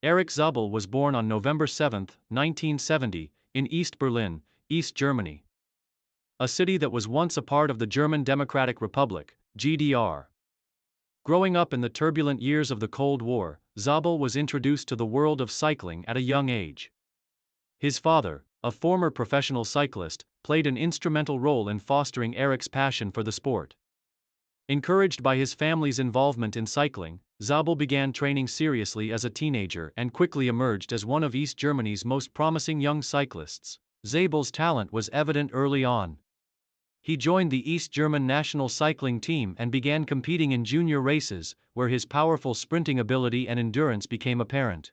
Erik Zabel was born on November 7, 1970, in East Berlin, East Germany, a city that was once a part of the German Democratic Republic, GDR. Growing up in the turbulent years of the Cold War, Zabel was introduced to the world of cycling at a young age. His father, a former professional cyclist, played an instrumental role in fostering Erik's passion for the sport. Encouraged by his family's involvement in cycling, Zabel began training seriously as a teenager and quickly emerged as one of East Germany's most promising young cyclists. Zabel's talent was evident early on. He joined the East German national cycling team and began competing in junior races, where his powerful sprinting ability and endurance became apparent.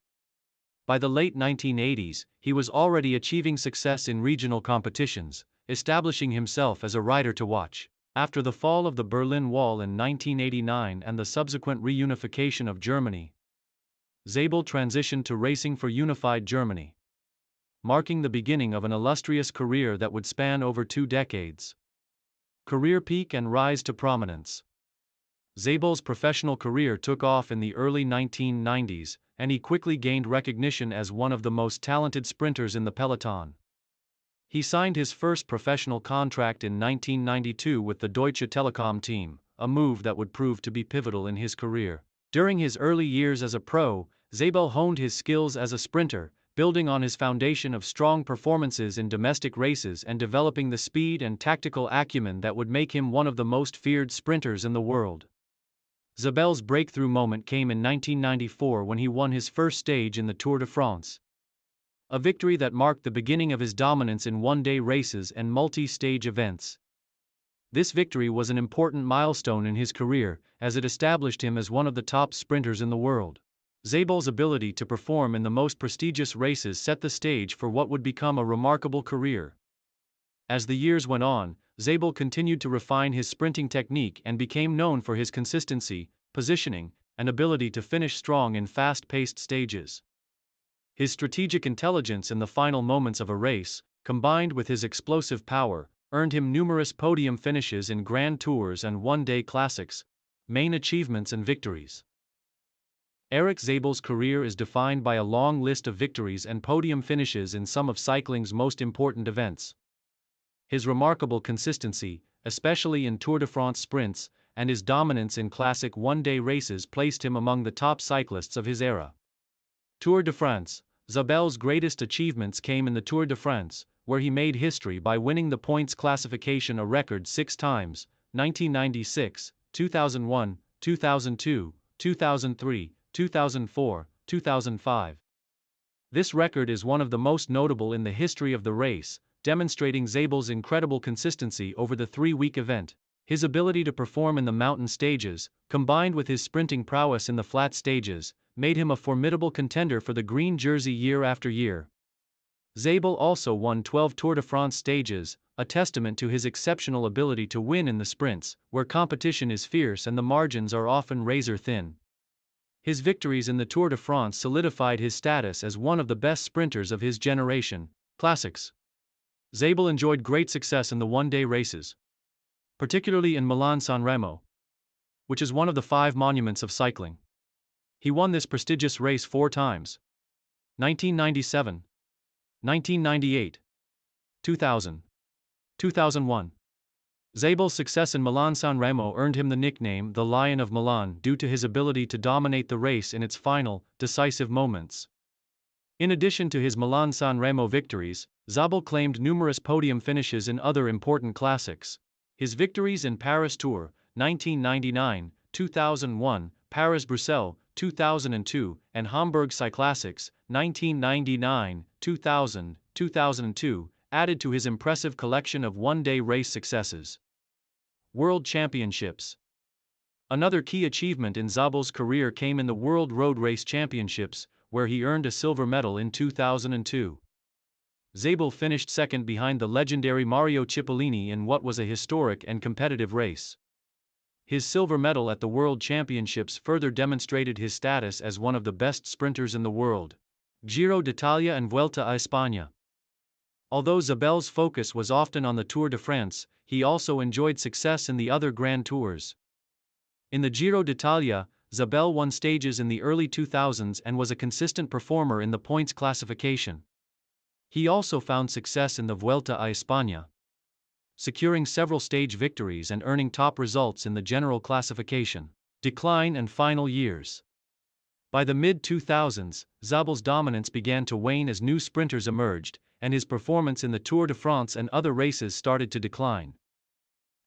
By the late 1980s, he was already achieving success in regional competitions, establishing himself as a rider to watch. After the fall of the Berlin Wall in 1989 and the subsequent reunification of Germany, Zabel transitioned to racing for unified Germany, marking the beginning of an illustrious career that would span over 2 decades. Career peak and rise to prominence. Zabel's professional career took off in the early 1990s, and he quickly gained recognition as one of the most talented sprinters in the peloton. He signed his first professional contract in 1992 with the Deutsche Telekom team, a move that would prove to be pivotal in his career. During his early years as a pro, Zabel honed his skills as a sprinter, building on his foundation of strong performances in domestic races and developing the speed and tactical acumen that would make him one of the most feared sprinters in the world. Zabel's breakthrough moment came in 1994 when he won his first stage in the Tour de France, a victory that marked the beginning of his dominance in one-day races and multi-stage events. This victory was an important milestone in his career, as it established him as one of the top sprinters in the world. Zabel's ability to perform in the most prestigious races set the stage for what would become a remarkable career. As the years went on, Zabel continued to refine his sprinting technique and became known for his consistency, positioning, and ability to finish strong in fast-paced stages. His strategic intelligence in the final moments of a race, combined with his explosive power, earned him numerous podium finishes in Grand Tours and one-day classics, main achievements and victories. Erik Zabel's career is defined by a long list of victories and podium finishes in some of cycling's most important events. His remarkable consistency, especially in Tour de France sprints, and his dominance in classic one-day races placed him among the top cyclists of his era. Tour de France. Zabel's greatest achievements came in the Tour de France, where he made history by winning the points classification a record 6 times, 1996, 2001, 2002, 2003, 2004, 2005. This record is one of the most notable in the history of the race, demonstrating Zabel's incredible consistency over the 3-week event. His ability to perform in the mountain stages, combined with his sprinting prowess in the flat stages, made him a formidable contender for the green jersey year after year. Zabel also won 12 Tour de France stages, a testament to his exceptional ability to win in the sprints, where competition is fierce and the margins are often razor-thin. His victories in the Tour de France solidified his status as one of the best sprinters of his generation. Classics. Zabel enjoyed great success in the one-day races, particularly in Milan-San Remo, which is one of the 5 monuments of cycling. He won this prestigious race 4 times: 1997, 1998, 2000, 2001. Zabel's success in Milan-San Remo earned him the nickname the Lion of Milan due to his ability to dominate the race in its final, decisive moments. In addition to his Milan-San Remo victories, Zabel claimed numerous podium finishes in other important classics. His victories in Paris Tour, 1999, 2001, Paris-Bruxelles, 2002, and Hamburg Cyclassics, 1999, 2000, 2002, added to his impressive collection of one-day race successes. World Championships. Another key achievement in Zabel's career came in the World Road Race Championships, where he earned a silver medal in 2002. Zabel finished second behind the legendary Mario Cipollini in what was a historic and competitive race. His silver medal at the World Championships further demonstrated his status as one of the best sprinters in the world. Giro d'Italia and Vuelta a España. Although Zabel's focus was often on the Tour de France, he also enjoyed success in the other Grand Tours. In the Giro d'Italia, Zabel won stages in the early 2000s and was a consistent performer in the points classification. He also found success in the Vuelta a España, securing several stage victories and earning top results in the general classification. Decline and final years. By the mid-2000s, Zabel's dominance began to wane as new sprinters emerged, and his performance in the Tour de France and other races started to decline.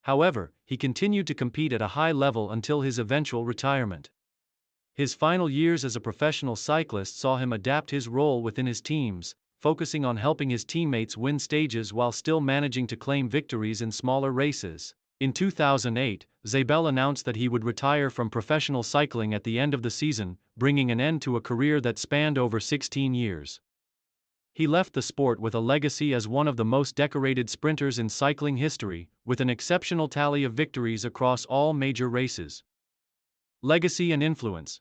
However, he continued to compete at a high level until his eventual retirement. His final years as a professional cyclist saw him adapt his role within his teams, focusing on helping his teammates win stages while still managing to claim victories in smaller races. In 2008, Zabel announced that he would retire from professional cycling at the end of the season, bringing an end to a career that spanned over 16 years. He left the sport with a legacy as one of the most decorated sprinters in cycling history, with an exceptional tally of victories across all major races. Legacy and influence.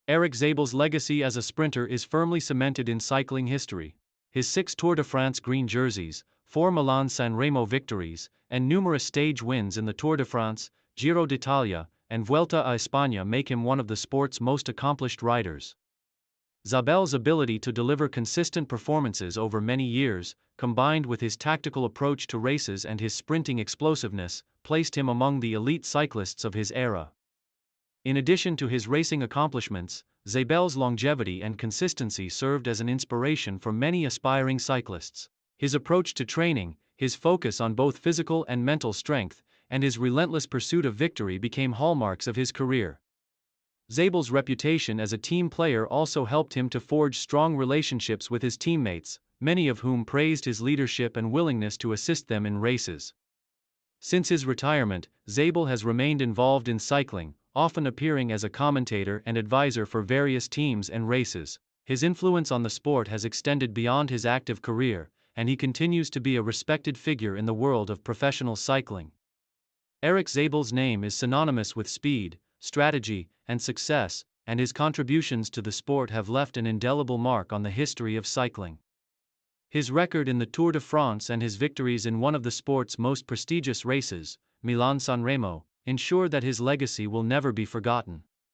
Erik Zabel's legacy as a sprinter is firmly cemented in cycling history. His 6 Tour de France green jerseys, 4 Milan-San Remo victories, and numerous stage wins in the Tour de France, Giro d'Italia, and Vuelta a España make him one of the sport's most accomplished riders. Zabel's ability to deliver consistent performances over many years, combined with his tactical approach to races and his sprinting explosiveness, placed him among the elite cyclists of his era. In addition to his racing accomplishments, Zabel's longevity and consistency served as an inspiration for many aspiring cyclists. His approach to training, his focus on both physical and mental strength, and his relentless pursuit of victory became hallmarks of his career. Zabel's reputation as a team player also helped him to forge strong relationships with his teammates, many of whom praised his leadership and willingness to assist them in races. Since his retirement, Zabel has remained involved in cycling, often appearing as a commentator and advisor for various teams and races. His influence on the sport has extended beyond his active career, and he continues to be a respected figure in the world of professional cycling. Erik Zabel's name is synonymous with speed, strategy, and success, and his contributions to the sport have left an indelible mark on the history of cycling. His record in the Tour de France and his victories in one of the sport's most prestigious races, Milan-San Remo, ensure that his legacy will never be forgotten.